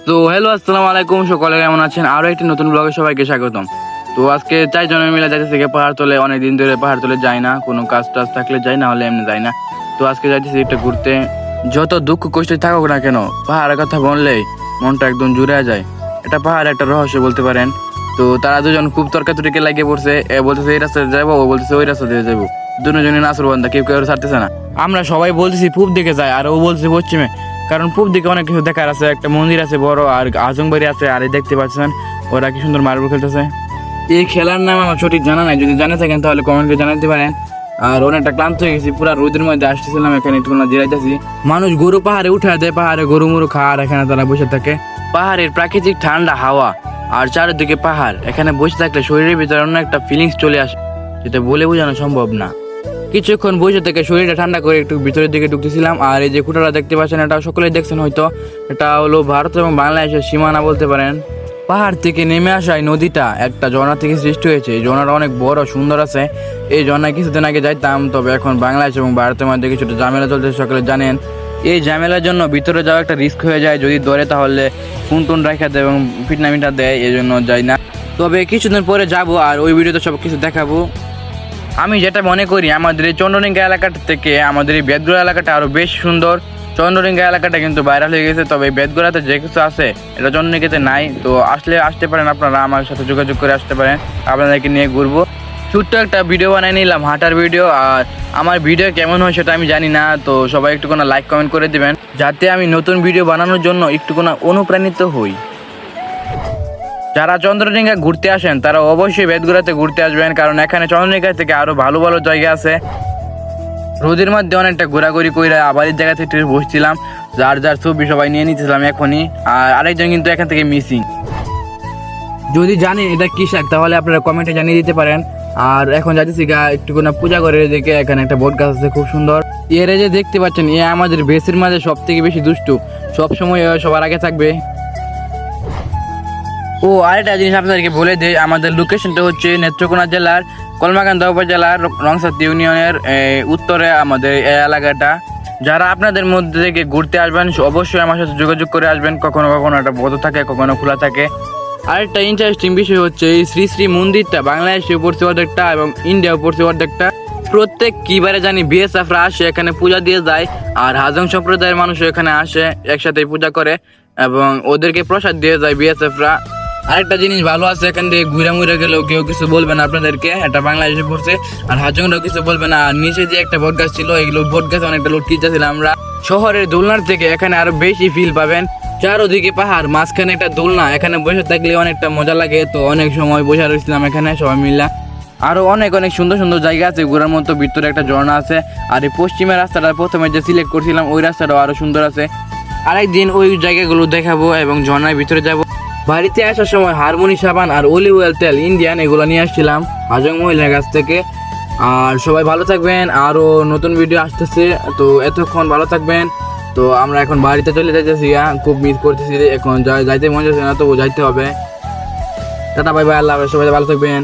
তো হ্যালো, আসসালামু আলাইকুম। সকলে কেমন আছেন? আরো একটি নতুন ব্লগে সবাইকে স্বাগতম। তো আজকে 4 জনের মিলে যাইতেছি পাহাড় তলে। অনেকদিন ধরে পাহাড় তলে যাই না, কোনো কাজ টাজ থাকলে যাই, না হলে এমনি যাই না। তো আজকে যাইতেছি একটা ঘুরতে। যত দুঃখ কষ্টে থাকুক না কেন, পাহাড়ের কথা বললেই মনটা একদম জুড়ে যায়। এটা পাহাড় একটা রহস্য বলতে পারেন। তো তারা দুজন খুব তর্কাতর্কি লাগিয়ে পড়ছে। এ বলতেছে এই রাস্তায় যাবো, ও বলতেছে ওই রাস্তা দিয়ে যাবো। দুজনে নাসুরবান্ধা, কেউ কেউ ছাড়তেছে না। আমরা সবাই বলতেছি পূব দিকে যায়, আর ও বলছে পশ্চিমে, কারণ পূব দিকে অনেক কিছু দেখার আছে। একটা মন্দির আছে বড়, আর আজংবাড়ি আছে। আর এই দেখতে পাচ্ছেন ওরা কি সুন্দর মার্বেল খেলতেছে। এই খেলার নাম আমার সঠিক জানা নাই, যদি জানে থাকেন তাহলে কমেন্টে জানাতে পারেন। আর অনেকটা ক্লান্ত হয়ে গেছি, পুরা রোদের মধ্যে আসতেছিলাম, এখানে একটু জিরাইতেছি। মানুষ গরু পাহাড়ে উঠে দেয়, পাহাড়ে গরু মুরু খাওয়া, আর এখানে তারা বসে থাকে। পাহাড়ের প্রাকৃতিক ঠান্ডা হাওয়া আর চারিদিকে পাহাড়, এখানে বসে থাকলে শরীরের ভিতরে অন্য একটা ফিলিংস চলে আসে, যেটা বলে বোঝানো সম্ভব না। কিছুক্ষণ বসে থেকে শরীরটা ঠান্ডা করে একটু ভিতরের দিকে ঢুকতেছিলাম। আর এই যে খুঁটাটা দেখতে পাচ্ছেন, এটা সকলেই দেখছেন হয়তো। এটা হলো ভারত এবং বাংলাদেশের সীমানা বলতে পারেন। পাহাড় থেকে নেমে আসা এই নদীটা একটা ঝর্ণা থেকে সৃষ্টি হয়েছে। এই ঝর্ণাটা অনেক বড়, সুন্দর আছে। এই ঝর্ণায় কিছুদিন আগে যাইতাম, তবে এখন বাংলাদেশ এবং ভারতের মধ্যে কিছুটা ঝামেলা চলতেছে, সকলে জানেন। এই ঝামেলার জন্য ভিতরে যাওয়া একটা রিস্ক হয়ে যায়, যদি ধরে তাহলে ফোন টোন রাখা দেয় এবং ফিটনামিটা দেয়, এই জন্য যাই না। তবে কিছুদিন পরে যাব, আর ওই ভিডিওতে সব কিছু দেখাবো। আমি যেটা মনে করি, আমাদের এই চন্দ্রডিঙ্গা এলাকাটা থেকে আমাদের এই বেদগোড়া এলাকাটা আরো বেশ সুন্দর। চন্দ্রডিঙ্গা এলাকাটা কিন্তু ভাইরাল হয়ে গেছে, তবে বেদগোড়াতে যে কিছু আছে এটা চন্দ্রডিঙ্গাতে নাই। তো আসতে পারেন, আপনারা আমার সাথে যোগাযোগ করে আসতে পারেন, আপনাদেরকে নিয়ে ঘুরবো। ছোট্ট একটা ভিডিও বানিয়ে নিলাম, হাঁটার ভিডিও। আর আমার ভিডিও কেমন হয় সেটা আমি জানি না, তো সবাই একটু কোনো লাইক কমেন্ট করে দিবেন, যাতে আমি নতুন ভিডিও বানানোর জন্য একটু কোনো অনুপ্রাণিত হই। যারা চন্দ্রডিঙ্গা ঘুরতে আসেন তারা অবশ্যই বেদগোড়াতে ঘুরতে আসবেন, কারণ এখানে চন্দ্রডিঙ্গা থেকে আরো ভালো ভালো জায়গা আছে। রোদের মধ্যে অনেকটা ঘোরাঘুরি করে আবার এই জায়গা থেকে বসছিলাম, যার যার ছবি সবাই নিয়ে নিতেছিলাম এখনই। আর আরেকজন কিন্তু এখান থেকে মিসিং। যদি জানেন এটা কি শাক তাহলে আপনারা কমেন্টে জানিয়ে দিতে পারেন। আর এখন যাচ্ছি একটু কোনো পূজা করে দেখে, এখানে একটা বট গাছ আছে খুব সুন্দর। এর যে দেখতে পাচ্ছেন, এ আমাদের বেসের মাঝে সব থেকে বেশি দুষ্টু, সবসময় সবার আগে থাকবে। ও আরেকটা জিনিস আপনাদেরকে বলে দিই, আমাদের লোকেশনটা হচ্ছে নেত্রকোনা জেলার কলমাকান্দা উপজেলার রংসাতি ইউনিয়নের উত্তরে আমাদের এই এলাকাটা। যারা আপনাদের মধ্যে থেকে ঘুরতে আসবেন অবশ্যই আমার সাথে যোগাযোগ করে আসবেন। কখনো কখনো একটা বন্ধ থাকে, কখনো খোলা থাকে। আরেকটা ইন্টারেস্টিং বিষয় হচ্ছে, এই শ্রী শ্রী মন্দিরটা বাংলাদেশে পড়ছে অর্ধেকটা এবং ইন্ডিয়াও পড়ছে অর্ধেকটা। প্রত্যেক কিবারে জানি বিএসএফরা আসে এখানে পূজা দিয়ে যায়, আর হাজং সম্প্রদায়ের মানুষও এখানে আসে, একসাথে পূজা করে এবং ওদেরকে প্রসাদ দিয়ে যায় বিএসএফরা। আরেকটা জিনিস ভালো আছে, এখান থেকে ঘুরে মুড়ে গেলেও কেউ কিছু বলবে না আপনাদেরকে, এটা বাংলাদেশে পড়ছে। আর হাজংরাও কিছু বলবে না। আর নিচে যে একটা বট গাছ ছিল, এইগুলো বট গাছে অনেকটা লোক কিনতেছিলাম আমরা। শহরের দোলনার থেকে এখানে আরো বেশি ফিল পাবেন। চারোদিকে পাহাড়, মাঝখানে একটা দোলনা, এখানে বসে থাকলে অনেকটা মজা লাগে। তো অনেক সময় বসে রয়েছিলাম এখানে সবাই মিলে। আরো অনেক অনেক সুন্দর সুন্দর জায়গা আছে ঘোরার মতো, ভিতরে একটা ঝর্ণা আছে। আর এই পশ্চিমের রাস্তাটা প্রথমে যে সিলেক্ট করছিলাম, ওই রাস্তাটাও আরো সুন্দর আছে। আরেকদিন ওই জায়গাগুলো দেখাবো এবং ঝর্ণার ভিতরে যাব। বাড়িতে আসার সময় হারমোনি সাবান আর অলিভ অয়েল তেল ইন্ডিয়ান এগুলো নিয়ে আসছিলাম হাজং মহিলার কাছ থেকে। আর সবাই ভালো থাকবেন, আরও নতুন ভিডিও আসতেছে। তো এতক্ষণ ভালো থাকবেন। তো আমরা এখন বাড়িতে চলে যাইতেছি, খুব মিস করতেছি। এখন যাইতে মন যাচ্ছে না, তবু যাইতে হবে। টাটা, বাই বাই, আল্লাহ হাফেজ, সবাই ভালো থাকবেন।